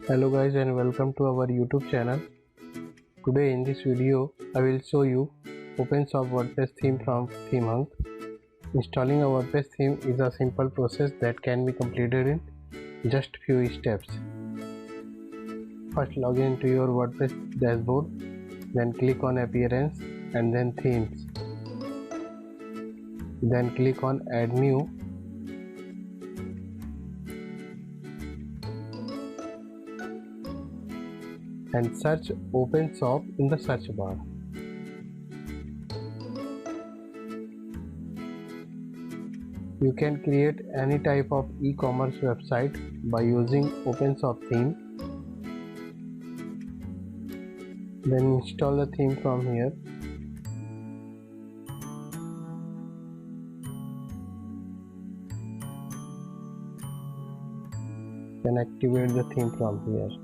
Hello guys and welcome to our YouTube channel. Today in this video I will show you open source WordPress theme from Themehunk. Installing a WordPress theme is a simple process that can be completed in just few steps. First log into your WordPress dashboard, then click on Appearance and then Themes. Then click on Add New. And search Open Shop in the search bar. You can create any type of e-commerce website by using Open Shop theme. Then install the theme from here. Then activate the theme from here.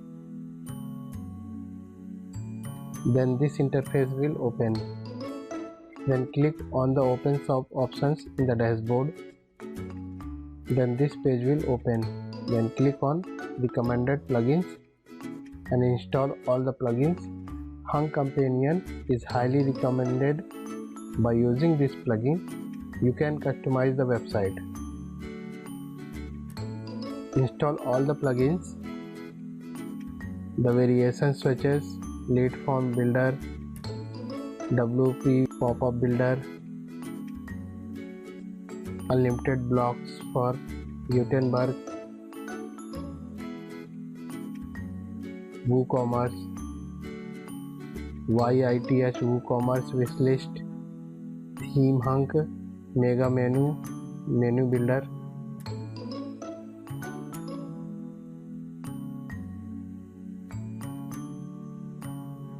Then this interface will open. Then click on the Open Shop options in the dashboard. Then this page will open. Then click on recommended plugins and install all the plugins. Hunk Companion is highly recommended. By using this plugin, you can customize the website. Install all the plugins, the variation switches, lead form builder, WP pop-up builder, unlimited blocks for Gutenberg, WooCommerce, YITH WooCommerce wishlist, Themehunk mega menu builder.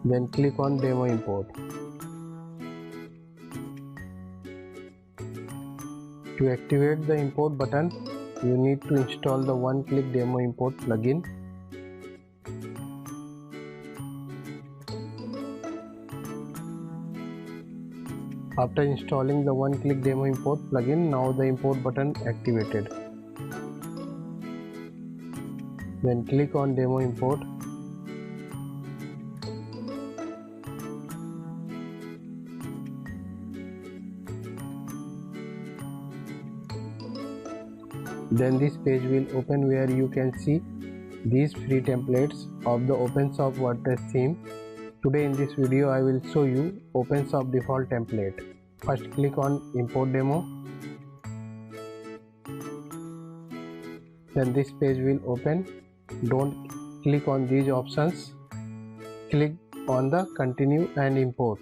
Then click on Demo Import. To activate the import button, you need to install the one-click Demo Import plugin. After installing the one-click Demo Import plugin, now the import button activated. Then click on Demo Import. Then this page will open where you can see these free templates of the Open Shop WordPress theme. Today in this video I will show you Open Shop default template. First click on Import Demo. Then this page will open. Don't click on these options. Click on the Continue and Import.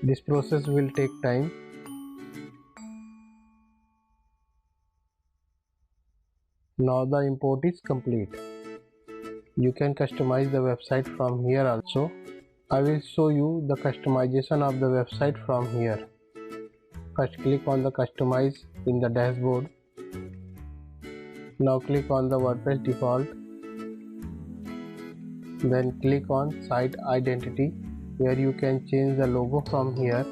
This process will take time. Now the import is complete. You can customize the website from here also. I will show you the customization of the website from here. First click on the Customize in the dashboard. Now click on the WordPress default. Then click on Site Identity where you can change the logo from here.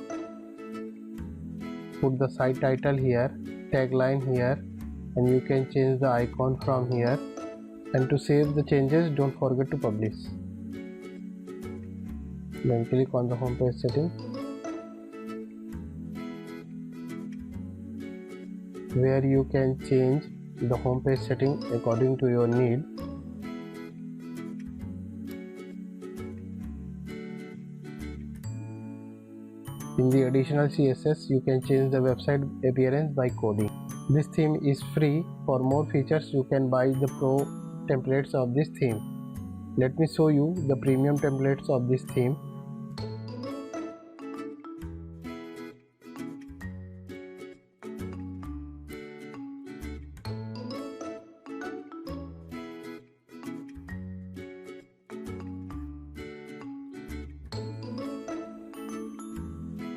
Put the site title here, tagline here, and you can change the icon from here. And to save the changes, don't forget to publish. Then click on the homepage setting where you can change the homepage setting according to your need. In the additional CSS, you can change the website appearance by coding. This theme is free. For more features, you can buy the pro templates of this theme. Let me show you the premium templates of this theme.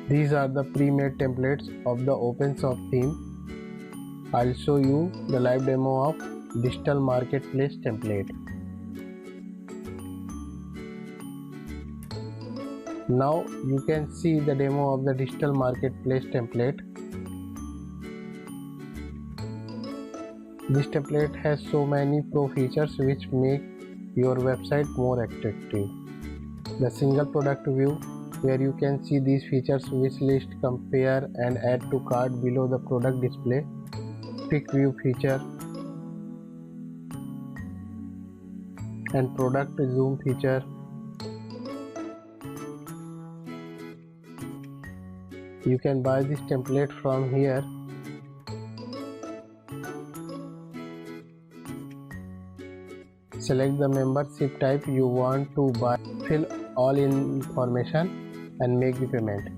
These are the pre-made templates of the Open Shop theme. I'll show you the live demo of Digital Marketplace template. Now you can see the demo of the Digital Marketplace template. This template has so many pro features which make your website more attractive. The single product view, where you can see these features: wish list, compare and add to cart below the product display, quick view feature and product zoom feature. You can buy this template from here. Select the membership type you want to buy, fill all information and make the payment.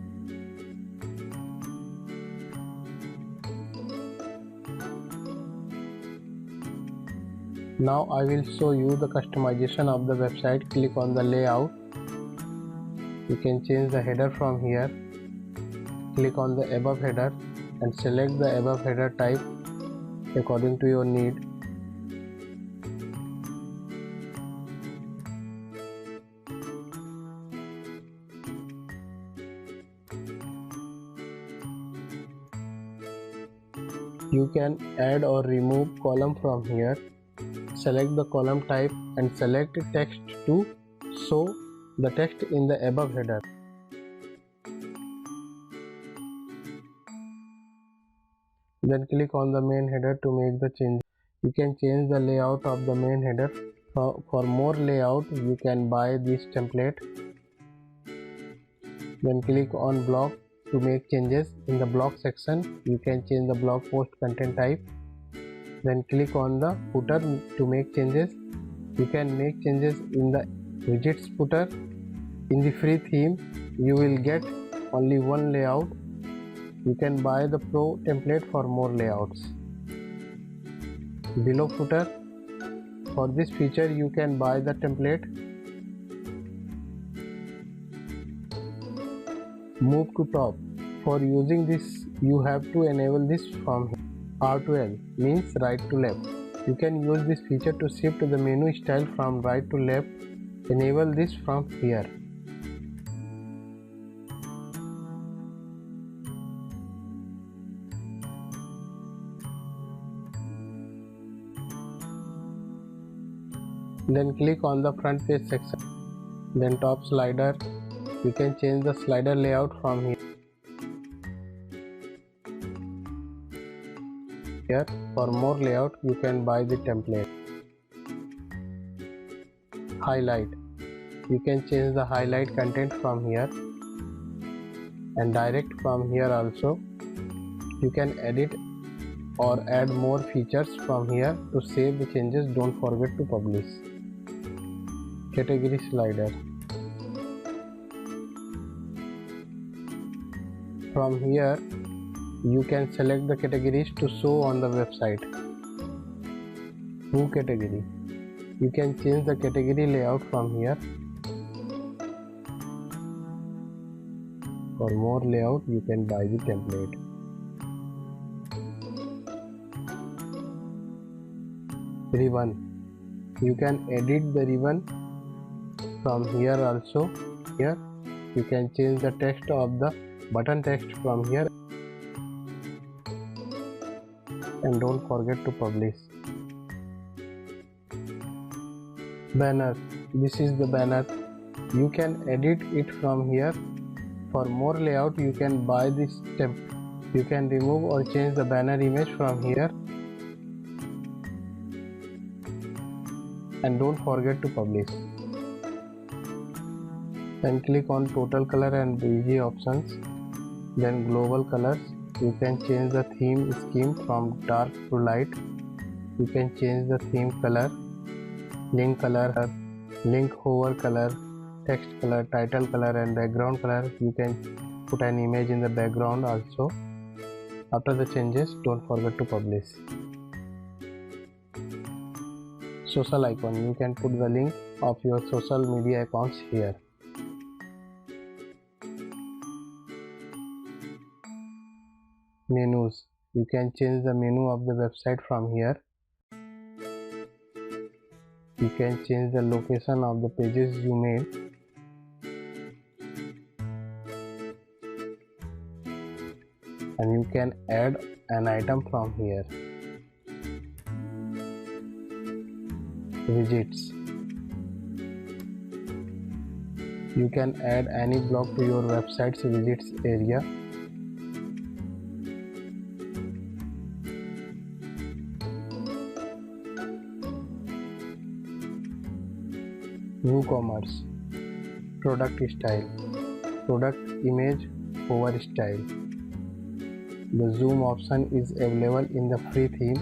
Now I will show you the customization of the website. Click on the layout. You can change the header from here. Click on the above header and select the above header type according to your need. You can add or remove column from here. Select the column type and select text to show the text in the above header. Then click on the main header to make the change. You can change the layout of the main header. For more layout, you can buy this template. Then click on blog to make changes. In the blog section, you can change the blog post content type. Then click on the footer to make changes. You can make changes in the widgets footer. In the free theme, you will get only one layout. You can buy the pro template for more layouts. Below footer, for this feature you can buy the template. Move to top. For using this, you have to enable this from here. R to L means right to left. You can use this feature to shift the menu style from right to left. Enable this from here. Then click on the front page section. Then top slider. You can change the slider layout from here. For more layout, you can buy the template. Highlight. You can change the highlight content from here and direct from here also. You can edit or add more features from here. To save the changes, don't forget to publish. Category slider. From here, you can select the categories to show on the website. New category. You can change the category layout from here. For more layout, you can buy the template. Ribbon. You can edit the ribbon from here also. Here, you can change the text of the button text from here. And don't forget to publish. Banner. This is the banner. You can edit it from here. For more layout, you can buy this template. You can remove or change the banner image from here. And don't forget to publish. Then click on total color and BG options. Then global colors. You can change the theme scheme from dark to light. You can change the theme color, link color, link hover color, text color, title color and background color. You can put an image in the background also. After the changes, don't forget to publish. Social icon. You can put the link of your social media accounts here. Menus. You can change the menu of the website from here. You can change the location of the pages you made. And you can add an item from here. Widgets. You can add any blog to your website's visits area. WooCommerce. Product style. Product image over style. The zoom option is available in the free theme.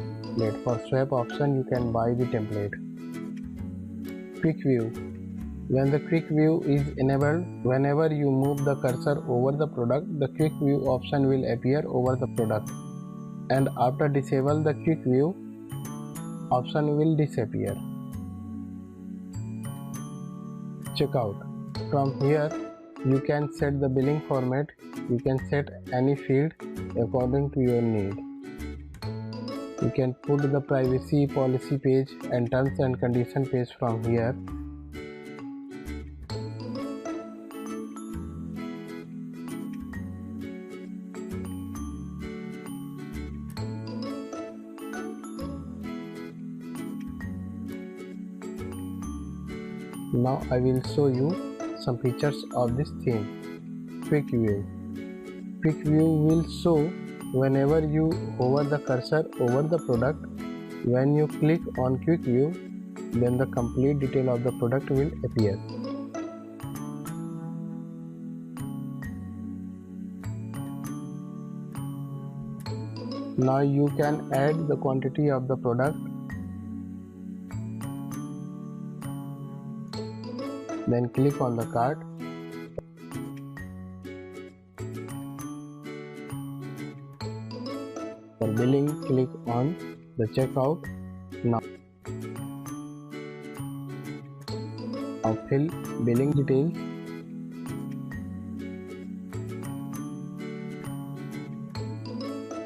For swap option, you can buy the template. Quick view. When the quick view is enabled, whenever you move the cursor over the product, the quick view option will appear over the product. And after disable the quick view, option will disappear. Checkout. From here, you can set the billing format. You can set any field according to your need. You can put the privacy policy page and terms and condition page from here. Now I will show you some features of this theme. Quick view. Quick view will show whenever you hover the cursor over the product. When you click on quick view, then the complete detail of the product will appear. Now you can add the quantity of the product. Then click on the cart. For billing, click on the checkout. Now fill billing details.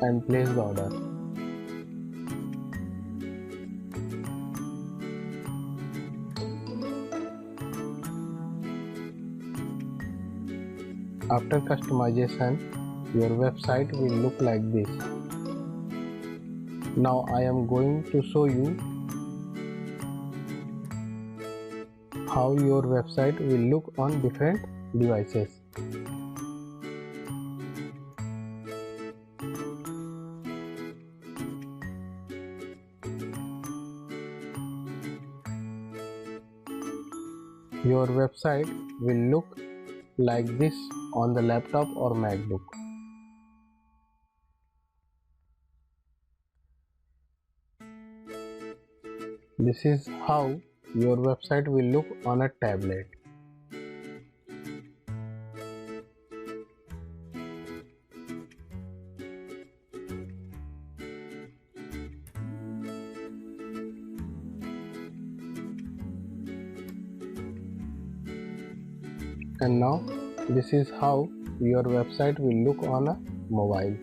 And place the order. After customization, your website will look like this. Now I am going to show you how your website will look on different devices. Your website will look like this on the laptop or MacBook. This is how your website will look on a tablet. And now this is how your website will look on a mobile.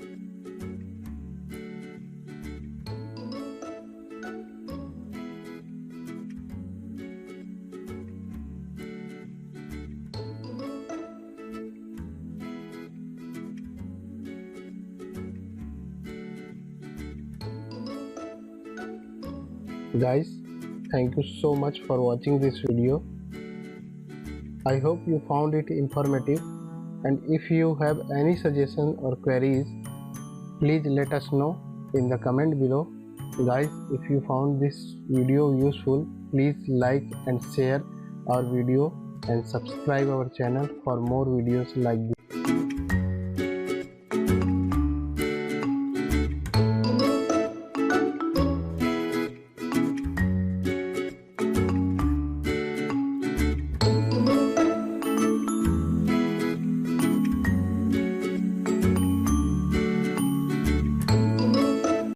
Guys, thank you so much for watching this video. I hope you found it informative, and if you have any suggestions or queries, please let us know in the comment below. Guys, if you found this video useful, please like and share our video and subscribe our channel for more videos like this.